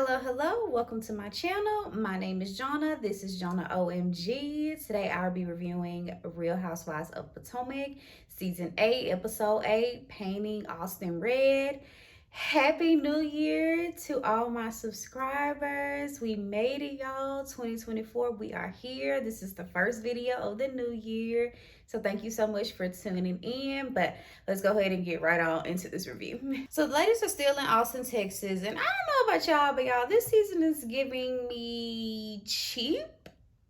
Hello. Welcome to my channel. My name is Jonna. This is Jonna OMG. Today I'll be reviewing Real Housewives of Potomac, Season 8, Episode 8, Painting Austin Red. Happy New Year to all my subscribers. We made it, y'all. 2024, we are here. This is the first video of the new year. So thank you so much for tuning in. But let's go ahead and get right on into this review. So the ladies are still in Austin, Texas. And I don't know about y'all, but y'all, this season is giving me cheap.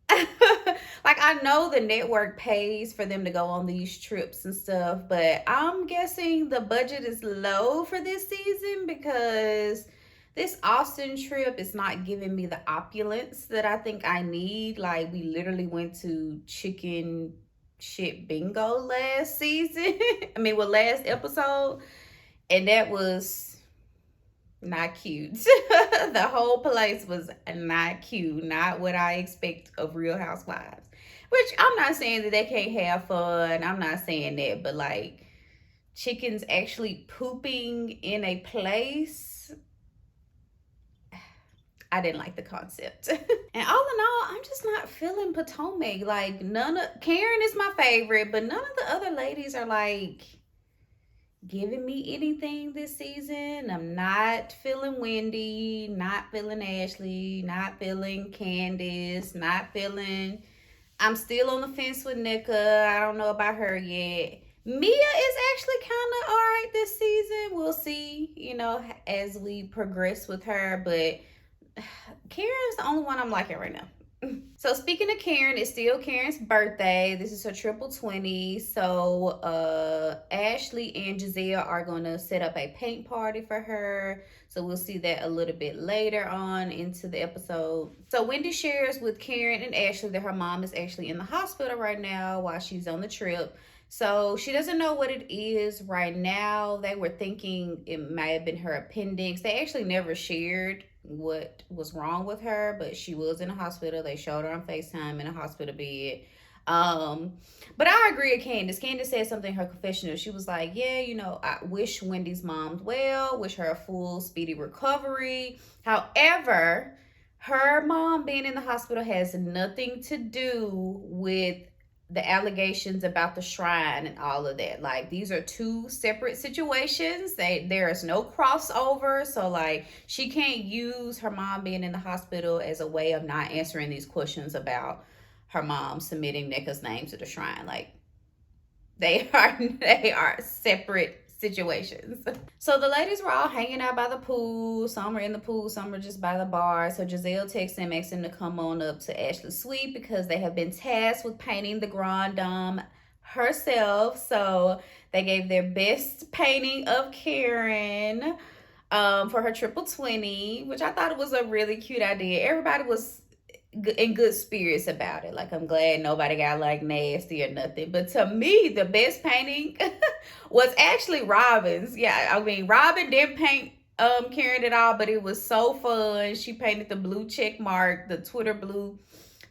Like, I know the network pays for them to go on these trips and stuff, but I'm guessing the budget is low for this season because this Austin trip is not giving me the opulence that I think I need. Like, we literally went to chicken shit bingo last season. Last episode, and that was not cute. The whole place was not cute, not what I expect of Real Housewives. Which, I'm not saying that they can't have fun, I'm not saying that, but like, chickens actually pooping in a place, I didn't like the concept. And all in all, I'm just not feeling Potomac. Like, Karen is my favorite, but none of the other ladies are like giving me anything this season. I'm not feeling Wendy, not feeling Ashley, not feeling Candace, I'm still on the fence with Nika. I don't know about her yet. Mia is actually kind of all right this season. We'll see, as we progress with her, but Karen's the only one I'm liking right now. So speaking of Karen, it's still Karen's birthday. This is her triple 20. So Ashley and Giselle are going to set up a paint party for her. So we'll see that a little bit later on into the episode. So Wendy shares with Karen and Ashley that her mom is actually in the hospital right now while she's on the trip. So she doesn't know what it is right now. They were thinking it might have been her appendix. They actually never shared what was wrong with her, but she was in a hospital. They showed her on FaceTime in a hospital bed. But I agree with Candace. Candace said something in her confessional. She was like, yeah, I wish Wendy's mom well, wish her a full, speedy recovery. However, her mom being in the hospital has nothing to do with the allegations about the shrine and all of that. Like, these are two separate situations. There is no crossover. So like, she can't use her mom being in the hospital as a way of not answering these questions about her mom submitting Nicka's name to the shrine. Like, they are separate situations. So the ladies were all hanging out by the pool. Some were in the pool, some were just by the bar. So Giselle texts him, asks him to come on up to Ashley's suite because they have been tasked with painting the Grand Dame herself. So they gave their best painting of Karen for her triple 20, which I thought it was a really cute idea. Everybody was in good spirits about it. Like, I'm glad nobody got like nasty or nothing. But to me, the best painting was actually Robin's. Yeah, Robin didn't paint Karen at all, but it was so fun. She painted the blue check mark, the Twitter blue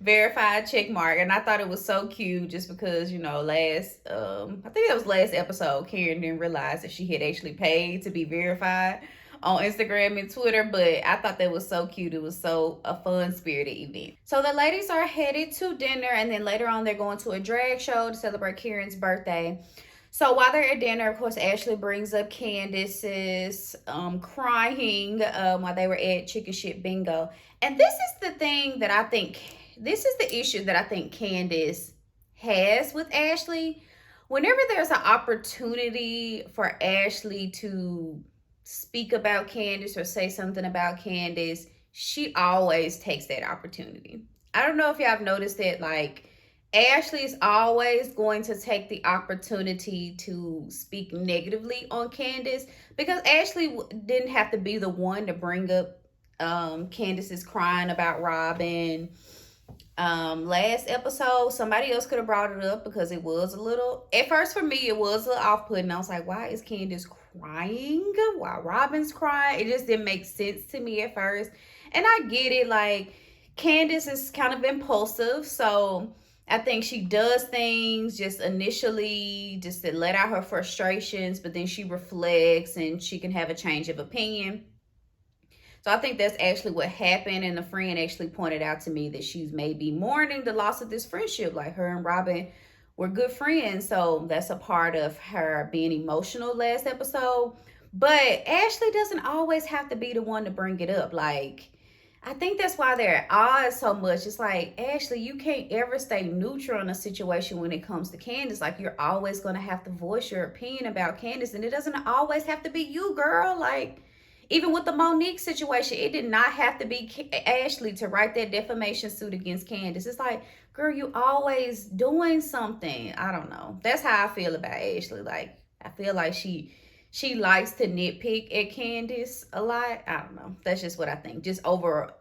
verified check mark, and I thought it was so cute just because, last I think that was last episode, Karen didn't realize that she had actually paid to be verified on Instagram and Twitter, but I thought that was so cute. It was so a fun spirited event. So the ladies are headed to dinner, and then later on they're going to a drag show to celebrate Karen's birthday. So while they're at dinner, of course, Ashley brings up Candace's crying while they were at Chicken Shit Bingo. And this is the issue that I think Candace has with Ashley. Whenever there's an opportunity for Ashley to speak about Candace or say something about Candace, she always takes that opportunity. I don't know if y'all have noticed that, like, Ashley is always going to take the opportunity to speak negatively on Candace because Ashley didn't have to be the one to bring up Candace's crying about Robin. Last episode, somebody else could have brought it up because it was a little, at first for me, it was a little off-putting. I was like, why is Candace crying while Robin's crying? It just didn't make sense to me at first. And I get it, like, Candace is kind of impulsive, so I think she does things just initially just to let out her frustrations, but then she reflects and she can have a change of opinion. So I think that's actually what happened. And a friend actually pointed out to me that she's maybe mourning the loss of this friendship. Like her and Robin were good friends. So that's a part of her being emotional last episode. But Ashley doesn't always have to be the one to bring it up. Like, I think that's why they're at odds so much. It's like, Ashley, you can't ever stay neutral in a situation when it comes to Candace. Like, you're always going to have to voice your opinion about Candace. And it doesn't always have to be you, girl. Like, even with the Monique situation, it did not have to be Ashley to write that defamation suit against Candace. It's like, girl, you always doing something. I don't know. That's how I feel about Ashley. Like, I feel like she likes to nitpick at Candace a lot. I don't know. That's just what I think. Just over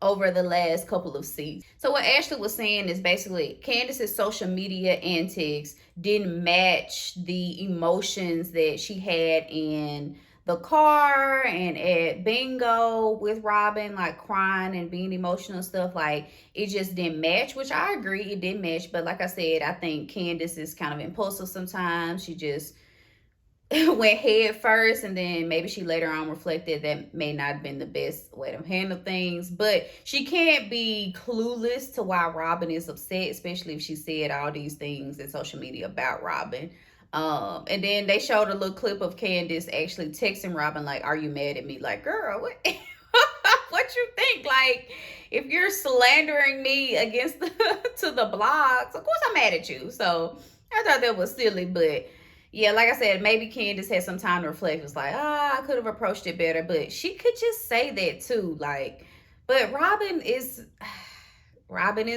the last couple of seasons. So what Ashley was saying is basically Candace's social media antics didn't match the emotions that she had in the car and at bingo with Robin, like crying and being emotional and stuff. Like, it just didn't match, which I agree, it didn't match. But like I said, I think Candace is kind of impulsive sometimes. She just went head first, and then maybe she later on reflected that may not have been the best way to handle things. But she can't be clueless to why Robin is upset, especially if she said all these things in social media about Robin. And then they showed a little clip of Candace actually texting Robin like, "Are you mad at me?" Like, girl, what what you think? Like, if you're slandering me against to the blogs, of course I'm mad at you. So I thought that was silly. But yeah, like I said, maybe Candace had some time to reflect. It was like, I could have approached it better. But she could just say that too. Like, but Robin is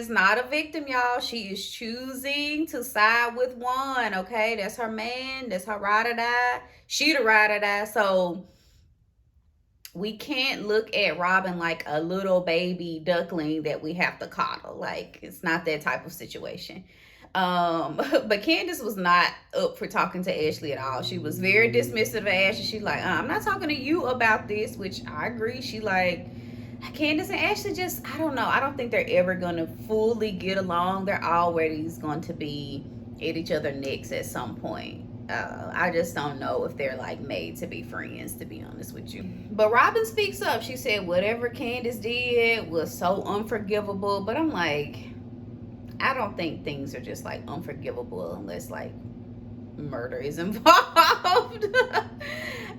not a victim, y'all. She is choosing to side with one, okay? That's her man. That's her ride or die. She the ride or die. So we can't look at Robin like a little baby duckling that we have to coddle. Like, it's not that type of situation. But Candace was not up for talking to Ashley at all. She was very dismissive of Ashley. She's like, I'm not talking to you about this, which I agree. She like, Candace and Ashley just, I don't know. I don't think they're ever going to fully get along. They're always going to be at each other's necks at some point. I just don't know if they're like made to be friends, to be honest with you. But Robin speaks up. She said whatever Candace did was so unforgivable. But I'm like, I don't think things are just like unforgivable unless like murder is involved.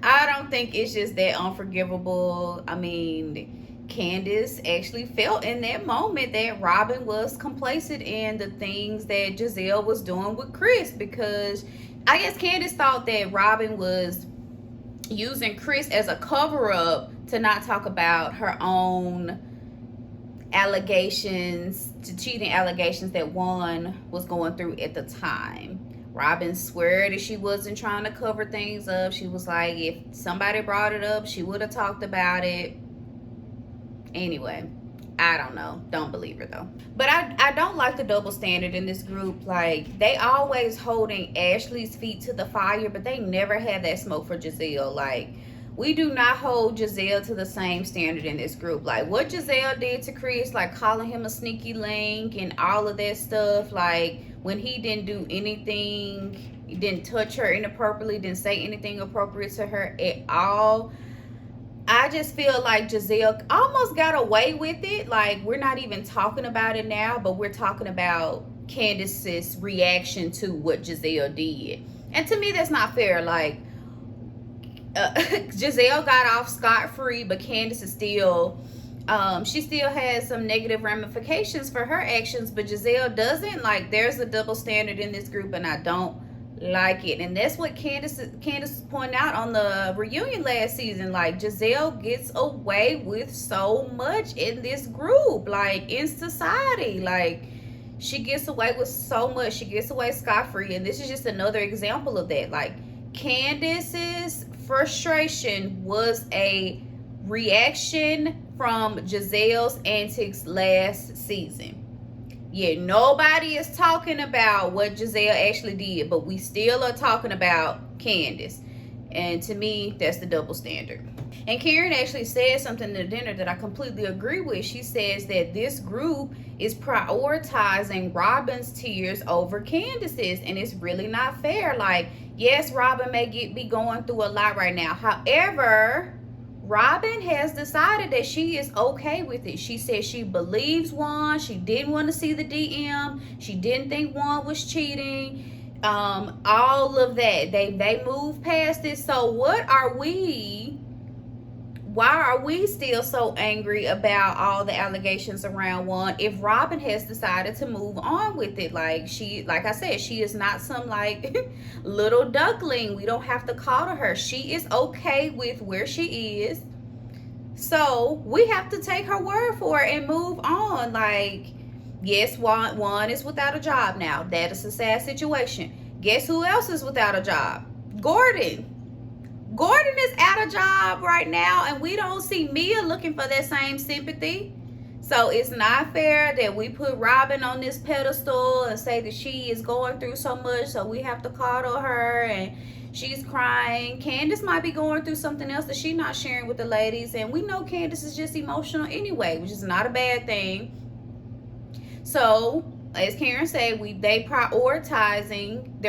I don't think it's just that unforgivable. I mean, Candace actually felt in that moment that Robin was complacent in the things that Giselle was doing with Chris, because I guess Candace thought that Robin was using Chris as a cover-up to not talk about her own allegations, to cheating allegations that Juan was going through at the time. Robin swore that she wasn't trying to cover things up. She was like, if somebody brought it up, she would have talked about it. Anyway, I don't know. Don't believe her though. But I don't like the double standard in this group. Like, they always holding Ashley's feet to the fire, but they never had that smoke for Giselle. Like, we do not hold Giselle to the same standard in this group. Like, what Giselle did to Chris, like calling him a sneaky link and all of that stuff, like when he didn't do anything, he didn't touch her inappropriately, didn't say anything appropriate to her at all. I just feel like Giselle almost got away with it. Like, we're not even talking about it now, but we're talking about Candace's reaction to what Giselle did. And to me, that's not fair. Like, Giselle got off scot-free, but Candace is still, she still has some negative ramifications for her actions, but Giselle doesn't. Like, there's a double standard in this group, and I don't like it. And that's what Candace pointed out on the reunion last season. Like, Giselle gets away with so much in this group, like in society. Like, she gets away with so much. She gets away scot-free, and this is just another example of that. Like, Candace's frustration was a reaction from Giselle's antics last season. Yeah, nobody is talking about what Giselle actually did, but we still are talking about Candace. And to me, that's the double standard. And Karen actually said something at dinner that I completely agree with. She says that this group is prioritizing Robin's tears over Candace's, and it's really not fair. Like, yes, Robin may be going through a lot right now. However, Robin has decided that she is okay with it. She said she believes Juan. She didn't want to see the DM. She didn't think Juan was cheating. All of that. They moved past it. So what are we? Why are we still so angry about all the allegations around Juan if Robin has decided to move on with it? Like I said, she is not some like little duckling. We don't have to coddle her. She is okay with where she is. So we have to take her word for it and move on. Like, yes, Juan is without a job now. That is a sad situation. Guess who else is without a job? Gordon. Gordon is out of job right now, and we don't see Mia looking for that same sympathy. So it's not fair that we put Robin on this pedestal and say that she is going through so much, so we have to coddle her and she's crying. Candace might be going through something else that she's not sharing with the ladies, and we know Candace is just emotional anyway, which is not a bad thing. So as Karen said, they're prioritizing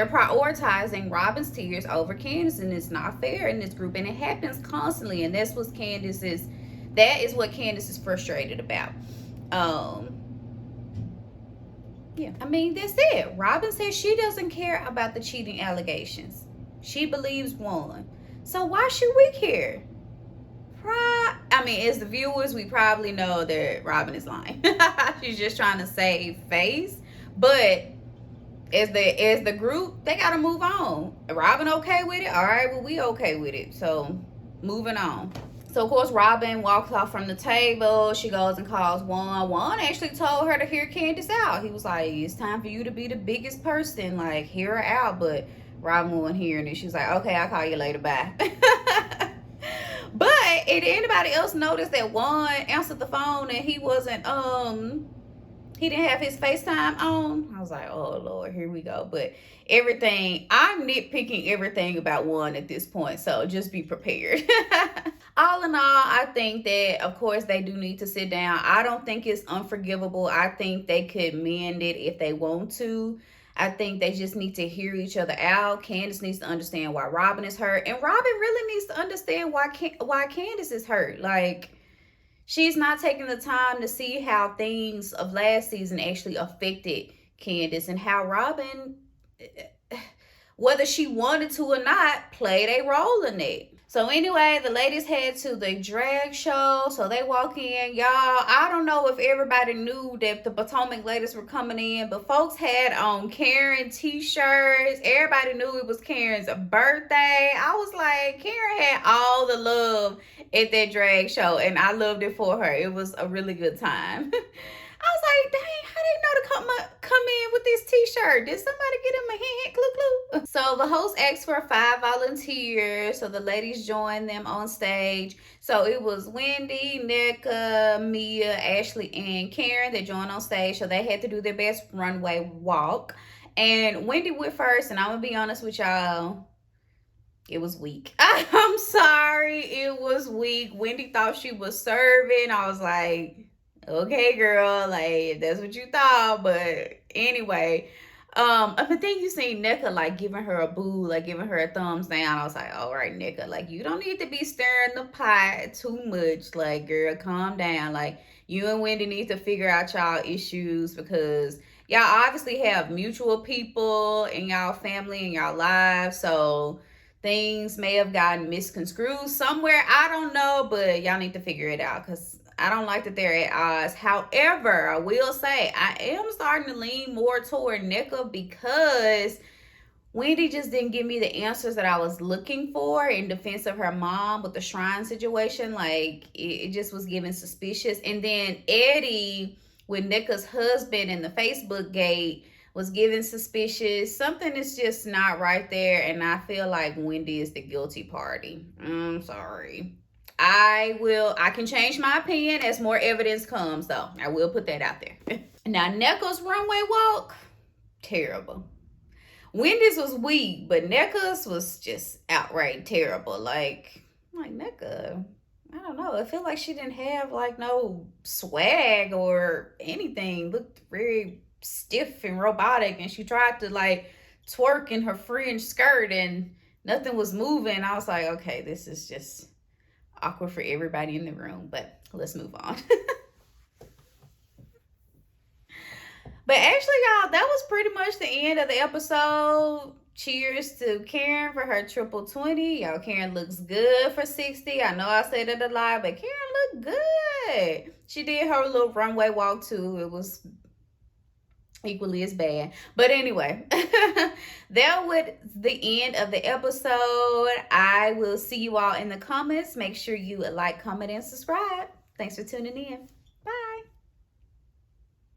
Robin's tears over Candace, and it's not fair in this group, and it happens constantly, and that is what Candace is frustrated about. Yeah, I mean, that's it. Robin says she doesn't care about the cheating allegations. She believes Juan. So why should we care? I mean, as the viewers, we probably know that Robin is lying. She's just trying to save face. But as the group, they gotta move on. Robin okay with it? All right, well, we okay with it. So moving on. So of course Robin walks off from the table. She goes and calls Juan. Juan actually told her to hear Candace out. He was like, it's time for you to be the biggest person. Like, hear her out. But Robin wasn't hearing it. She was like, okay, I'll call you later. Bye. But did anybody else notice that Juan answered the phone and he wasn't he didn't have his FaceTime on? I was like, oh Lord, here we go. But I'm nitpicking everything about Juan at this point, so just be prepared. All in all, I think that of course they do need to sit down. I don't think it's unforgivable. I think they could mend it if they want to. I think they just need to hear each other out. Candace needs to understand why Robin is hurt, and Robin really needs to understand why Candace is hurt. Like, she's not taking the time to see how things of last season actually affected Candace, and how Robin, whether she wanted to or not, played a role in it. So anyway, the ladies head to the drag show. So they walk in. Y'all, I don't know if everybody knew that the Potomac ladies were coming in, but folks had on Karen t-shirts. Everybody knew it was Karen's birthday. I was like, Karen had all the love at that drag show, and I loved it for her. It was a really good time. I was like, dang, how they know to come in with this t-shirt? Did somebody get him a hint? Clue, clue. So the host asked for 5 volunteers. So the ladies joined them on stage. So it was Wendy, Nneka, Mia, Ashley, and Karen that joined on stage. So they had to do their best runway walk. And Wendy went first, and I'm going to be honest with y'all. It was weak. I'm sorry. It was weak. Wendy thought she was serving. I was like, okay, girl, like, if that's what you thought. But anyway, but then you see Nneka like giving her a boo, like giving her a thumbs down. I was like, all right, Nneka, like, you don't need to be stirring the pot too much. Like, girl, calm down. Like, you and Wendy need to figure out y'all issues, because y'all obviously have mutual people in y'all family and y'all lives. So things may have gotten misconstrued somewhere. I don't know, but y'all need to figure it out, because I don't like that they're at odds. However, I will say I am starting to lean more toward Nneka, because Wendy just didn't give me the answers that I was looking for in defense of her mom with the shrine situation. Like, it just was giving suspicious. And then Eddie with Nneka's husband in the Facebook gate was giving suspicious. Something is just not right there, and I feel like Wendy is the guilty party. I'm sorry. I can change my opinion as more evidence comes, though. I will put that out there. Now, Nneka's runway walk, terrible. Wendy's was weak, but Nneka's was just outright terrible. Like Nneka, I don't know. I feel like she didn't have like no swag or anything. Looked very stiff and robotic, and she tried to like twerk in her fringe skirt and nothing was moving. I was like, okay, this is just awkward for everybody in the room. But let's move on. But actually, y'all, that was pretty much the end of the episode. Cheers to Karen for her triple 20. Y'all, Karen looks good for 60. I know I said it a lot, but Karen looked good. She did her little runway walk too. It was equally as bad. But anyway, that was the end of the episode. I will see you all in the comments. Make sure you like, comment, and subscribe. Thanks for tuning in.